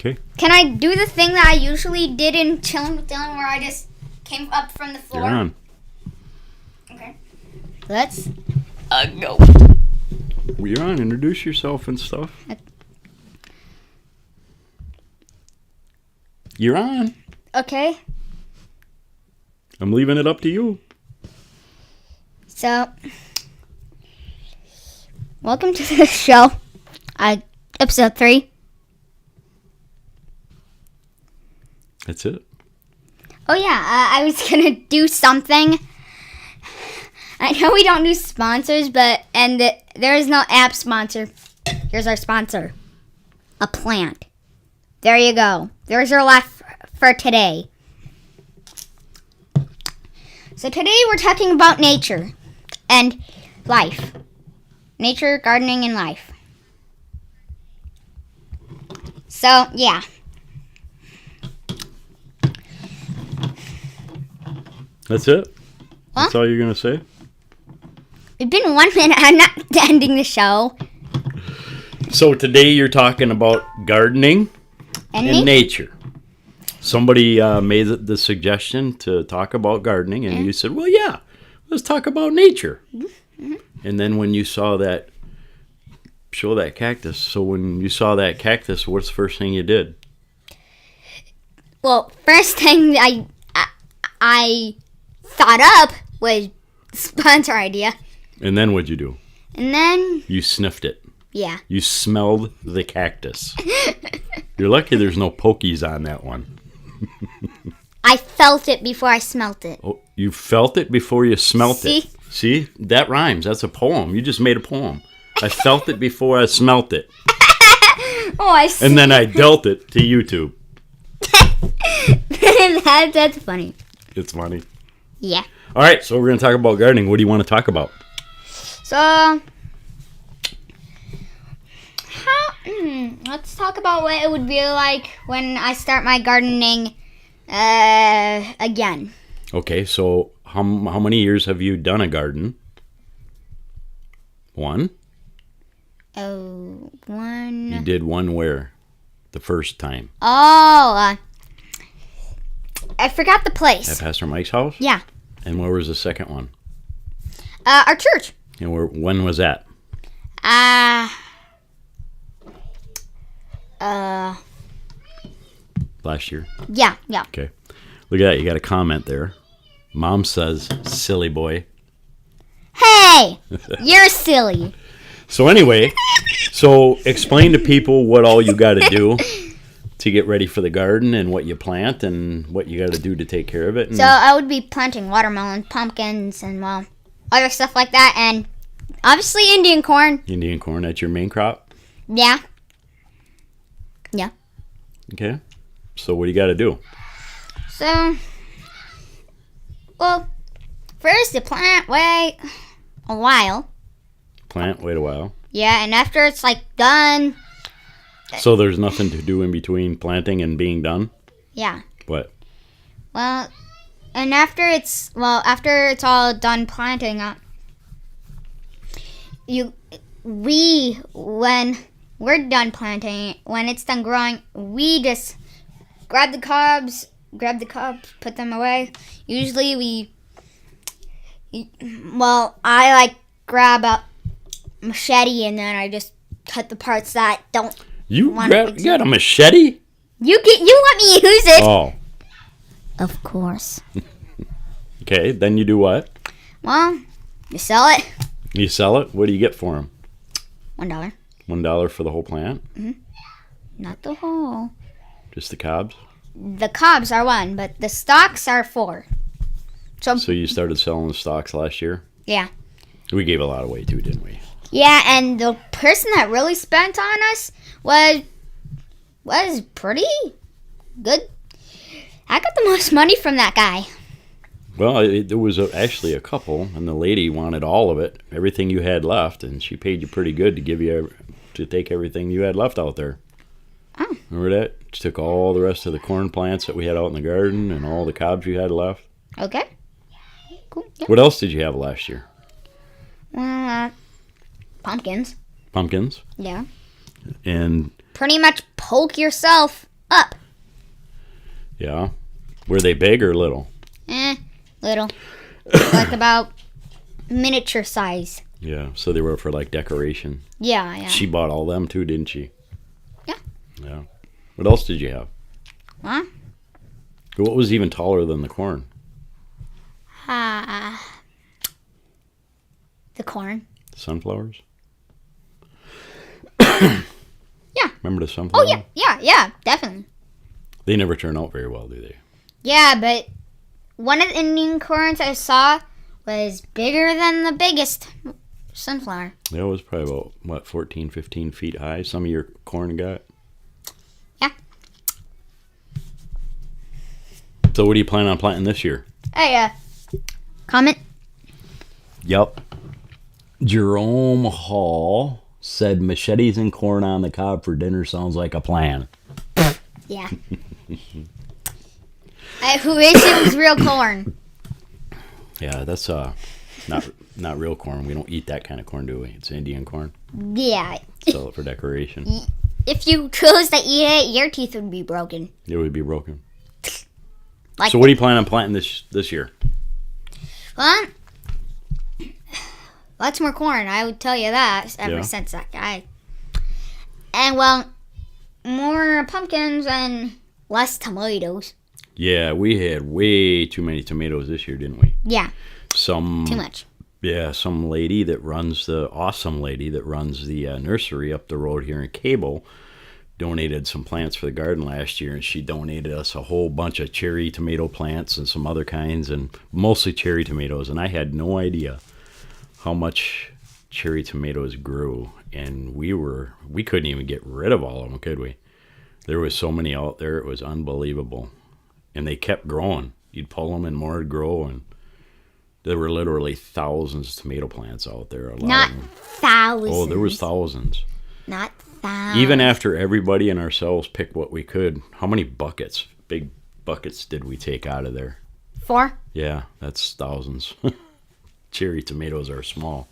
Okay. Can I do the thing that I usually did in Chillin with Dylan where I just came up from the floor? You're on. Okay. Let's go. You're on. Introduce yourself and stuff. You're on. Okay. I'm leaving it up to you. So, welcome to the show. Episode 3. That's it. Oh yeah, I was gonna do something. I know we don't do sponsors, but there is no app sponsor. Here's our sponsor, a plant. There you go. There's your laugh for today. So today we're talking about nature and life. Nature, gardening, and life. So yeah. That's it? Huh? That's all you're going to say? It's been 1 minute. I'm not ending the show. So today you're talking about gardening and nature. Somebody made the suggestion to talk about gardening, and you said, well, yeah, let's talk about nature. Mm-hmm. And then when you saw that, show that cactus. So when you saw that cactus, what's the first thing you did? Well, first thing I thought up was sponsor idea. And then what'd you do? And then... You sniffed it. Yeah. You smelled the cactus. You're lucky there's no pokies on that one. I felt it before I smelt it. Oh, you felt it before you smelt it. See? That rhymes. That's a poem. You just made a poem. I felt it before I smelt it. And then I dealt it to YouTube. That's funny. It's funny. Yeah. All right, so we're going to talk about gardening. What do you want to talk about? So, let's talk about what it would be like when I start my gardening again. Okay, so how many years have you done a garden? 1? Oh, 1. You did one where? The first time? Oh, I forgot the place. At Pastor Mike's house? Yeah. And where was the second one? Our church. And when was that? Last year? Yeah. Okay. Look at that. You got a comment there. Mom says, silly boy. Hey! You're silly. So anyway, explain to people what all you got to do to get ready for the garden and what you plant and what you got to do to take care of it. So I would be planting watermelon, pumpkins, and, well, other stuff like that. And obviously Indian corn. Indian corn, that's your main crop? Yeah. Okay. So what do you got to do? So, well, first you plant, wait a while. Wait a while. Yeah, and after it's, done. So there's nothing to do in between planting and being done? Yeah. What? Well, and after it's all done planting, when we're done planting, when it's done growing, we just grab the cobs, put them away. Usually I grab a machete and then I just cut the parts that don't. You got a machete? You let me use it. Oh. Of course. Okay, then you do what? Well, you sell it. You sell it? What do you get for them? $1. $1 for the whole plant? Mm-hmm. Not the whole. Just the cobs? The cobs are 1, but the stalks are 4. So you started selling the stalks last year? Yeah. We gave a lot away too, didn't we? Yeah, and the person that really spent on us was pretty good. I got the most money from that guy. Well, there was actually a couple, and the lady wanted all of it, everything you had left, and she paid you pretty good to take everything you had left out there. Oh. Remember that? She took all the rest of the corn plants that we had out in the garden and all the cobs you had left. Okay. Cool. Yep. What else did you have last year? Pumpkins. Pumpkins? Yeah. And pretty much poke yourself. up. Yeah. Were they big or little? Little. Like about miniature size. Yeah, so they were for like decoration. Yeah. She bought all them too, didn't she? Yeah. Yeah. What else did you have? Huh? What was even taller than the corn? The corn. Sunflowers? Yeah. Remember the sunflowers? Oh, yeah, definitely. They never turn out very well, do they? Yeah, but one of the Indian corns I saw was bigger than the biggest sunflower. Yeah, it was probably about, 14, 15 feet high. Some of your corn got. Yeah. So what do you plan on planting this year? Hey, comment? Yep. Jerome Hall said machetes and corn on the cob for dinner sounds like a plan. Yeah. Who wish it was real corn? Yeah, that's not real corn. We don't eat that kind of corn, do we? It's Indian corn. Yeah. Sell it for decoration. If you chose to eat it, your teeth would be broken. It would be broken. Like So what do you plan on planting this year? Well, lots more corn. I would tell you that ever since that guy. And well, more pumpkins and less tomatoes. Yeah, we had way too many tomatoes this year, didn't we? Yeah. Too much. Yeah, some awesome lady that runs the nursery up the road here in Cable donated some plants for the garden last year, and she donated us a whole bunch of cherry tomato plants and some other kinds, and mostly cherry tomatoes. And I had no idea how much cherry tomatoes grew, and we couldn't even get rid of all of them, could we? There was so many out there, it was unbelievable. And they kept growing. You'd pull them and more would grow, and there were literally thousands of tomato plants out there. Not thousands. Oh, there was thousands. Not thousands. Even after everybody and ourselves picked what we could, how many big buckets did we take out of there? 4? Yeah, that's thousands. Cherry tomatoes are small.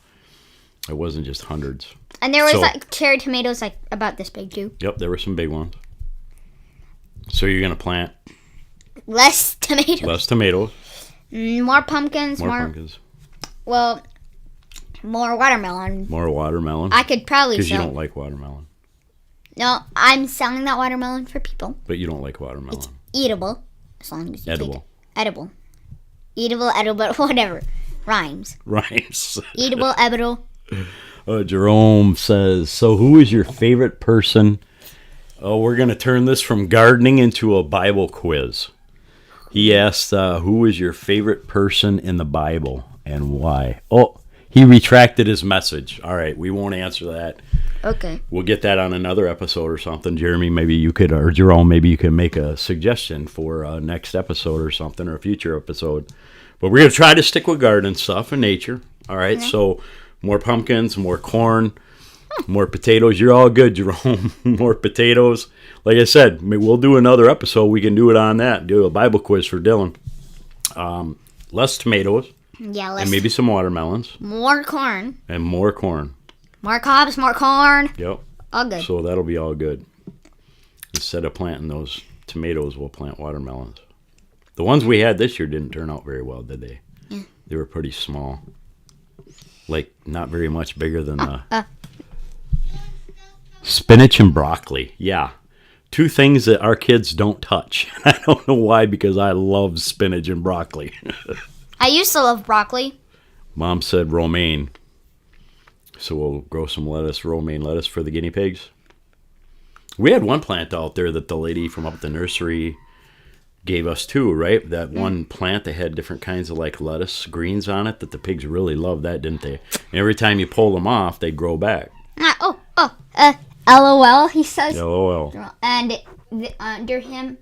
It wasn't just hundreds. And there was cherry tomatoes about this big too. Yep, there were some big ones. So you're going to plant? Less tomatoes. Less tomatoes. More pumpkins. More pumpkins. Well, more watermelon. More watermelon. I could probably Because you don't like watermelon. No, I'm selling that watermelon for people. But you don't like watermelon. It's eatable. As long as you edible. Take it. Edible. Eatable, edible, whatever. Rhymes. Eatable, edible. Jerome says, so who is your favorite person? Oh, we're going to turn this from gardening into a Bible quiz. He asked, who is your favorite person in the Bible and why? Oh, he retracted his message. All right, we won't answer that. Okay. We'll get that on another episode or something. Jeremy, maybe you could, or Jerome, maybe you can make a suggestion for a next episode or something, or a future episode. But we're going to try to stick with garden stuff and nature. All right, so more pumpkins, more corn, more potatoes. You're all good, Jerome. More potatoes. Like I said, we'll do another episode. We can do it on that. Do a Bible quiz for Dylan. Less tomatoes. Yeah, less. And maybe some watermelons. More corn. And more corn. More cobs, more corn. Yep. All good. So that'll be all good. Instead of planting those tomatoes, we'll plant watermelons. The ones we had this year didn't turn out very well, did they? Yeah. They were pretty small. Like, not very much bigger than spinach and broccoli. Yeah. 2 things that our kids don't touch. I don't know why, because I love spinach and broccoli. I used to love broccoli. Mom said romaine. So we'll grow some romaine lettuce for the guinea pigs. We had one plant out there that the lady from up at the nursery gave us too, right? That one plant that had different kinds of like lettuce greens on it that the pigs really loved that, didn't they? And every time you pull them off, they grow back. LOL, he says. LOL. And under him,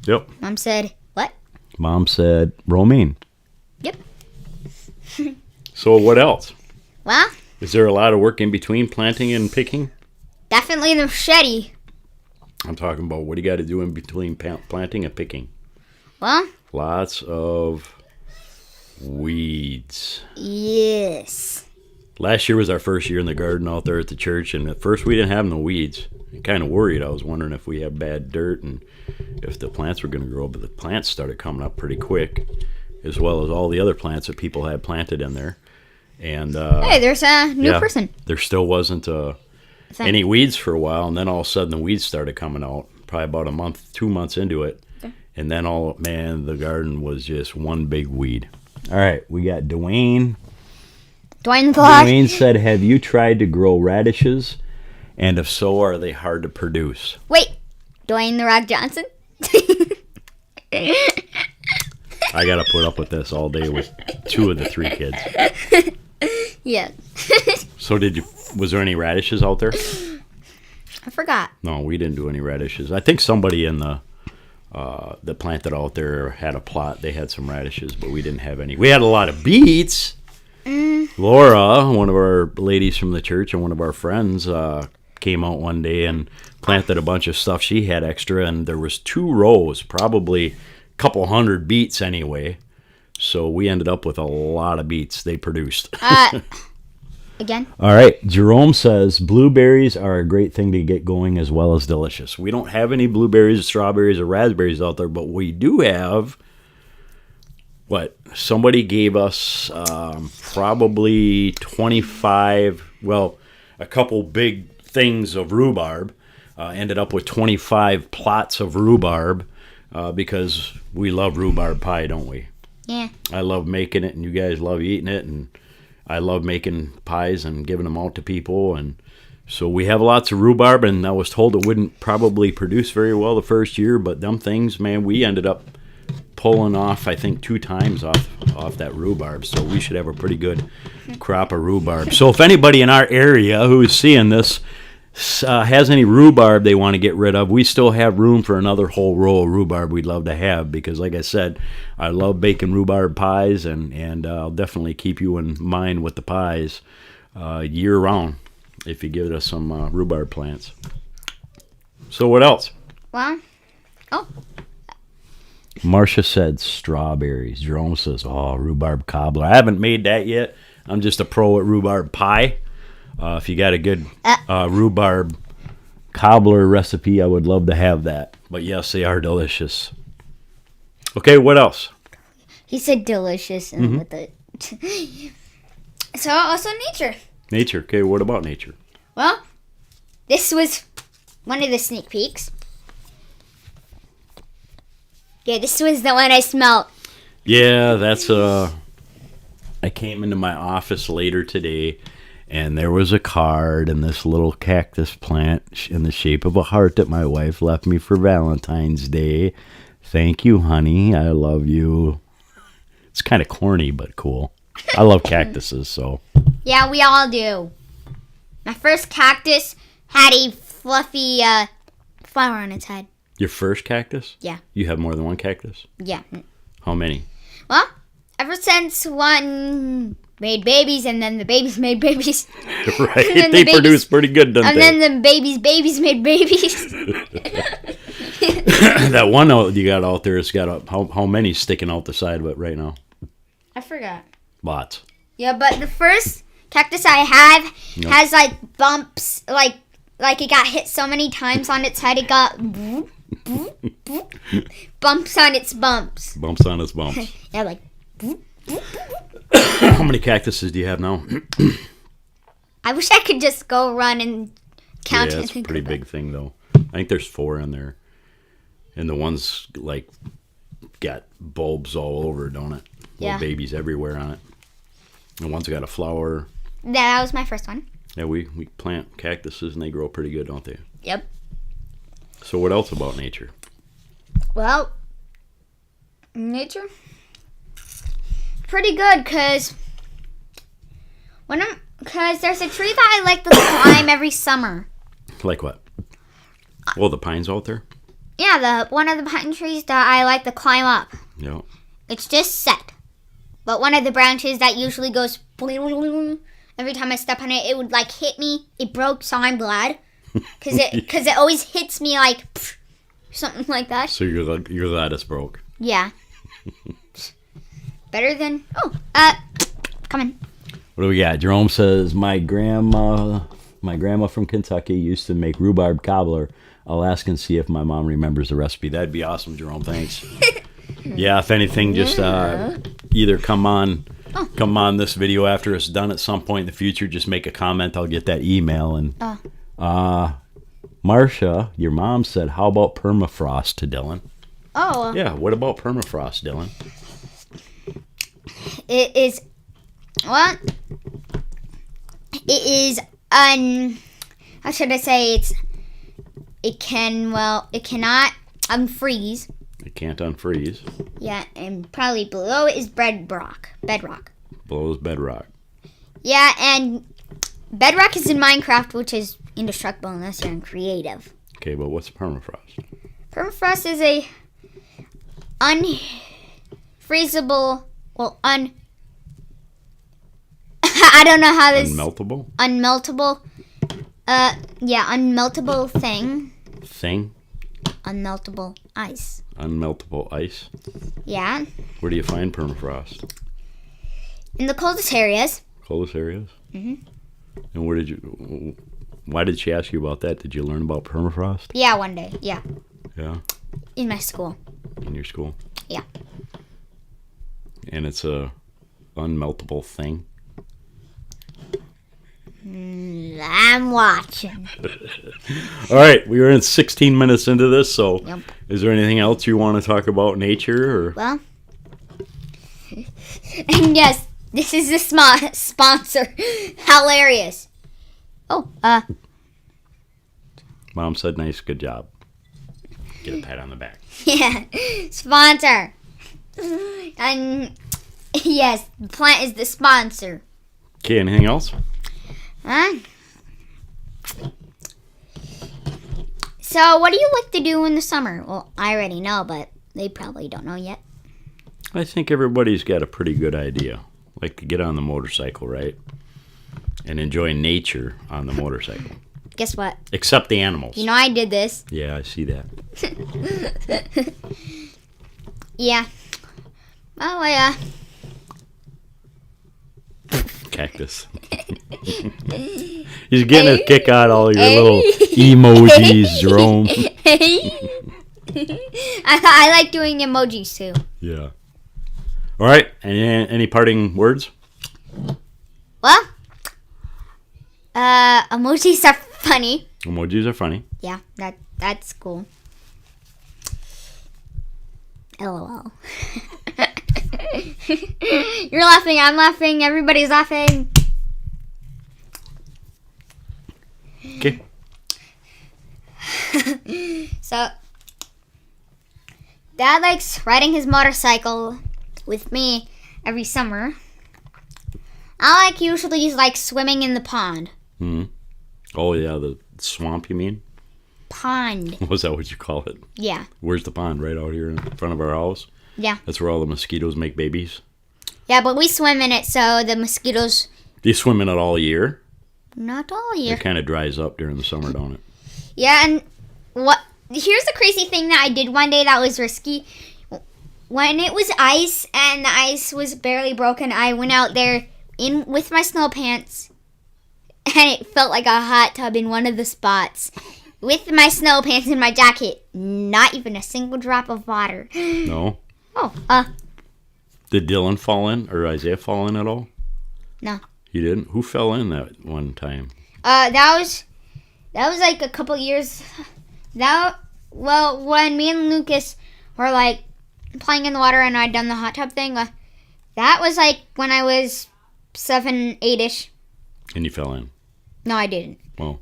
Yep. Mom said, what? Mom said romaine. Yep. So what else? Well, Is there a lot of work in between planting and picking? definitely the machete. I'm talking about what do you got to do in between planting and picking? Well, Lots of weeds. yes. Last year was our first year in the garden out there at the church, and at first we didn't have no weeds. I'm kind of worried. I was wondering if we had bad dirt and if the plants were going to grow, but the plants started coming up pretty quick, as well as all the other plants that people had planted in there. And hey, there's a new person. There still wasn't any weeds for a while, and then all of a sudden the weeds started coming out, probably about a month, 2 months into it. Okay. And then the garden was just one big weed. All right, we got Dwayne. Dwayne said, have you tried to grow radishes? And if so, are they hard to produce? Wait, Dwayne The Rock Johnson? I got to put up with this all day with 2 of the 3 kids. Yeah. So was there any radishes out there? I forgot. No, we didn't do any radishes. I think somebody in the planted out there had a plot. They had some radishes, but we didn't have any. We had a lot of beets. Laura, one of our ladies from the church and one of our friends, came out one day and planted a bunch of stuff she had extra, and there was 2 rows, probably a couple hundred beets anyway. So we ended up with a lot of beets they produced. Again? All right. Jerome says blueberries are a great thing to get going as well as delicious. We don't have any blueberries, strawberries, or raspberries out there, but we do have somebody gave us probably 25, a couple big things of rhubarb. Ended up with 25 plots of rhubarb because we love rhubarb pie, don't we? Yeah. I love making it, and you guys love eating it, and I love making pies and giving them out to people. And so we have lots of rhubarb, and I was told it wouldn't probably produce very well the first year, but them things, man, we ended up pulling off, I think, 2 times off that rhubarb. So we should have a pretty good crop of rhubarb. So if anybody in our area who is seeing this has any rhubarb they want to get rid of, we still have room for another whole row of rhubarb we'd love to have, because like I said, I love baking rhubarb pies, and I'll definitely keep you in mind with the pies year round if you give us some rhubarb plants. So what else? Well, Marcia said strawberries. Jerome says, rhubarb cobbler. I haven't made that yet. I'm just a pro at rhubarb pie. If you got a good rhubarb cobbler recipe, I would love to have that. But yes, they are delicious. Okay, what else? He said delicious and with it. So also nature. Nature. Okay, what about nature? Well, this was one of the sneak peeks. Yeah, this was the one I smelled. Yeah, that's I came into my office later today, and there was a card and this little cactus plant in the shape of a heart that my wife left me for Valentine's Day. Thank you, honey. I love you. It's kind of corny, but cool. I love cactuses, so. Yeah, we all do. My first cactus had a fluffy flower on its head. Your first cactus? Yeah. You have more than one cactus? Yeah. How many? Well, ever since one made babies, and then the babies made babies. Right. They produce pretty good, don't they? And then the babies made babies. That one you got out there, it's got how many sticking out the side of it right now? I forgot. Lots. Yeah, but the first cactus I have has like bumps, like it got hit so many times on its head, it got bumps on its bumps. Bumps on its bumps. Yeah, like. How many cactuses do you have now? I wish I could just go run and count. Yeah, it's a pretty big thing, though. I think there's 4 in there. And the ones, like, got bulbs all over, don't it? Yeah. Little babies everywhere on it. And one's got a flower. Yeah, that was my first one. Yeah, we plant cactuses, and they grow pretty good, don't they? Yep. So what else about nature? Well, nature? Pretty good, because there's a tree that I like to climb every summer. Like what? Well, the pines out there? Yeah, one of the pine trees that I like to climb up. Yeah. It's just set. But one of the branches that usually goes every time I step on it, it would like hit me. It broke, so I'm glad. Because it always hits me like something like that. So you're glad it's broke. Yeah. Better than... come on. What do we got? Jerome says, my grandma from Kentucky used to make rhubarb cobbler. I'll ask and see if my mom remembers the recipe. That'd be awesome, Jerome. Thanks. Yeah, if anything, just either come on this video after it's done at some point in the future. Just make a comment. I'll get that email. And Marcia, your mom said, how about permafrost to Dylan? Oh. Yeah, what about permafrost, Dylan? It is... What? It is how should I say? It cannot unfreeze. It can't unfreeze. Yeah, and probably below it is bedrock. Below is bedrock. Yeah, and bedrock is in Minecraft, which is indestructible unless you're in creative. Okay, but what's permafrost? Permafrost is a unfreezable, I don't know how this... Unmeltable? Unmeltable. Unmeltable thing. Thing? Unmeltable ice. Unmeltable ice? Yeah. Where do you find permafrost? In the coldest areas. Coldest areas? Mm-hmm. And why did she ask you about that? Did you learn about permafrost? Yeah, one day. Yeah. Yeah? In my school. In your school? Yeah. And it's a unmeltable thing? I'm watching. All right, we are in 16 minutes into this, so Yep. Is there anything else you want to talk about nature? Or? Well, and yes, this is the sponsor. Hilarious. Oh, Mom said nice, good job. Get a pat on the back. Yeah, sponsor. And yes, the plant is the sponsor. Okay, anything else? Huh? So, what do you like to do in the summer? Well, I already know, but they probably don't know yet. I think everybody's got a pretty good idea. Like to get on the motorcycle, right? And enjoy nature on the motorcycle. Guess what? Except the animals. You know I did this. Yeah, I see that. Yeah. Oh, yeah. Cactus. He's getting a kick out of all your little emojis, Jerome. I like doing emojis too. Yeah. All right. Any parting words? Well, emojis are funny. Emojis are funny. Yeah, that's cool. LOL. You're laughing, I'm laughing, everybody's laughing. Okay. So, Dad likes riding his motorcycle with me every summer. I usually like swimming in the pond. Hmm. Oh yeah, the swamp. You mean? Pond. Was that what you call it? Yeah. Where's the pond? Right out here in front of our house. Yeah. That's where all the mosquitoes make babies. Yeah, but we swim in it, so the mosquitoes. Do you swim in it all year? Not all year. It kind of dries up during the summer, don't it? Yeah, and what? Here's the crazy thing that I did one day that was risky. When it was ice and the ice was barely broken, I went out there with my snow pants, and it felt like a hot tub in one of the spots. With my snow pants and my jacket, not even a single drop of water. No. Oh, Did Dylan fall in or Isaiah fall in at all? No. He didn't? Who fell in that one time? That was like a couple years. When me and Lucas were like playing in the water and I'd done the hot tub thing, that was like when I was 7, 8-ish. And you fell in? No, I didn't. Oh.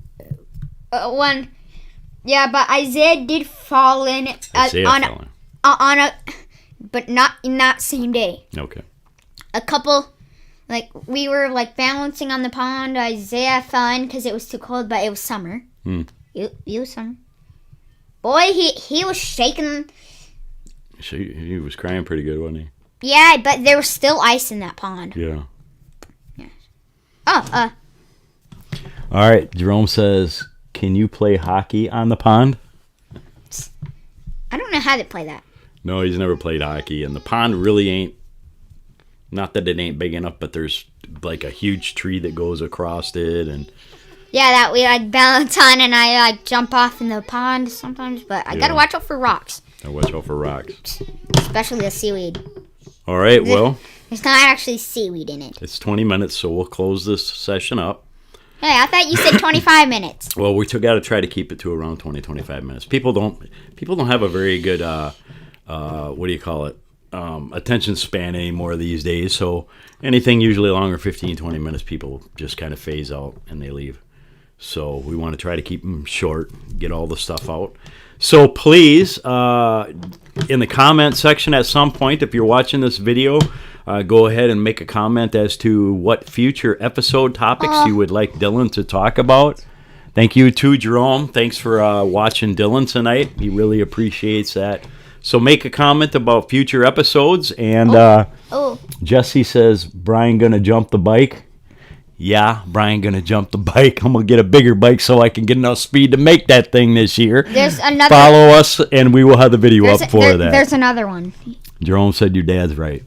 But Isaiah did fall in. But not in that same day. Okay. A couple, we were balancing on the pond. Isaiah fell in because it was too cold, but it was summer. It was summer. Boy, he was shaking. So he was crying pretty good, wasn't he? Yeah, but there was still ice in that pond. Yeah. Yes. All right. Jerome says, can you play hockey on the pond? I don't know how to play that. No, he's never played hockey, and the pond really ain't Not that it ain't big enough, but there's like a huge tree that goes across it, and yeah, that we like balance on, and I like jump off in the pond sometimes. But I gotta watch out for rocks. I watch out for rocks, especially the seaweed. All right, well, there's not actually seaweed in it. It's 20 minutes, so we'll close this session up. Hey, I thought you said 25 minutes. Well, we got to try to keep it to around 25 minutes. People don't have a very good what do you call it? Attention span anymore these days. So anything usually longer 15, 20 minutes, people just kind of phase out and they leave. So we want to try to keep them short, get all the stuff out. So please, in the comment section at some point, if you're watching this video, go ahead and make a comment as to what future episode topics you would like Dylan to talk about. Thank you to Jerome. Thanks for watching Dylan tonight. He really appreciates that. So make a comment about future episodes. And Jesse says, Brian gonna jump the bike? Yeah, Brian gonna jump the bike. I'm gonna get a bigger bike so I can get enough speed to make that thing this year. There's another. Follow us, and we will have the video up for that. There's another one. Jerome said your dad's right.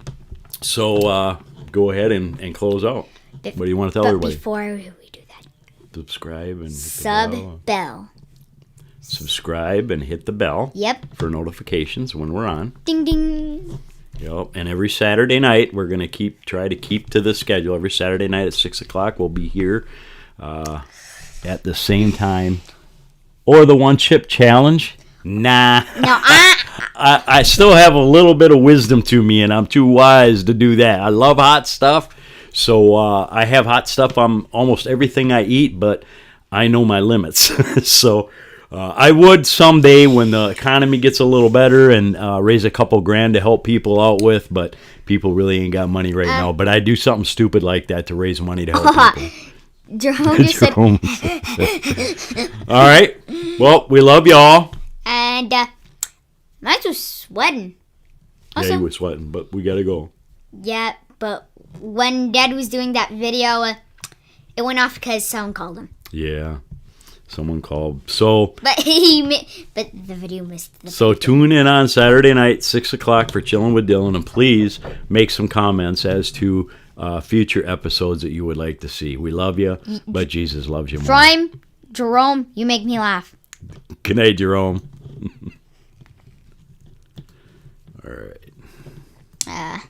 So go ahead and close out. What do you want to tell everybody? Before we do that, subscribe and hit bell. Subscribe and hit the bell. Yep. For notifications when we're on. Ding ding. Yep. And every Saturday night we're gonna try to keep to the schedule. Every Saturday night at 6:00 we'll be here at the same time. Or the one chip challenge. Nah. No, I still have a little bit of wisdom to me, and I'm too wise to do that. I love hot stuff, so I have hot stuff on almost everything I eat, but I know my limits. So I would someday when the economy gets a little better and raise a couple grand to help people out with, but people really ain't got money right now. But I do something stupid like that to raise money to help people. Jerome All right. Well, we love y'all. And mine was sweating. Also, yeah, you were sweating, but we got to go. Yeah, but when Dad was doing that video, it went off because someone called him. Yeah, someone called. So, but the video missed. So tune in on Saturday night, 6:00 for Chillin' with Dylan, and please make some comments as to future episodes that you would like to see. We love you, but Jesus loves you more. Jerome, you make me laugh. Good night, Jerome. All right.